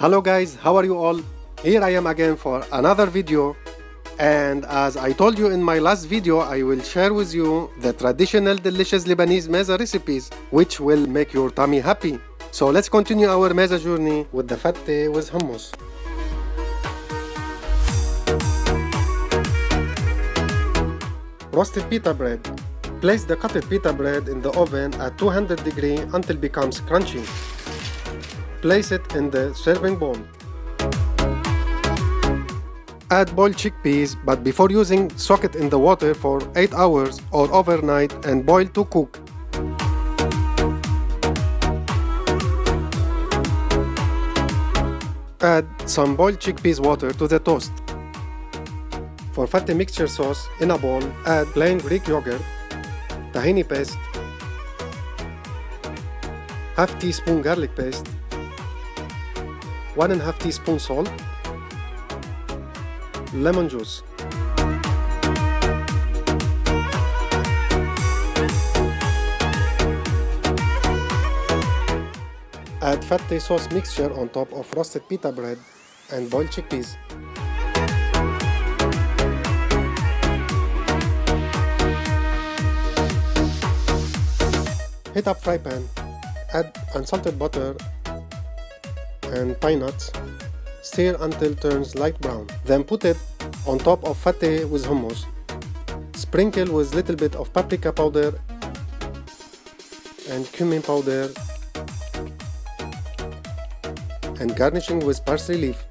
Hello guys, how are you all? Here I am again for another video, and as I told you in my last video, I will share with you the traditional delicious Lebanese meza recipes which will make your tummy happy. So let's continue our meza journey with the fatteh with hummus. Roasted pita bread. Place the cutted pita bread in the oven at 200 degrees until it becomes crunchy. Place it in the serving bowl. Add boiled chickpeas, but before using, soak it in the water for 8 hours or overnight and boil to cook. Add some boiled chickpeas water to the toast. For fatteh mixture sauce, in a bowl, add plain Greek yogurt, tahini paste, half teaspoon garlic paste, 1.5 teaspoon salt, lemon juice. Add fatteh sauce mixture on top of roasted pita bread and boiled chickpeas. Heat up fry pan, add unsalted butter and pine nuts, stir until turns light brown. Then put it on top of fatteh with hummus. Sprinkle with little bit of paprika powder and cumin powder and garnishing with parsley leaf.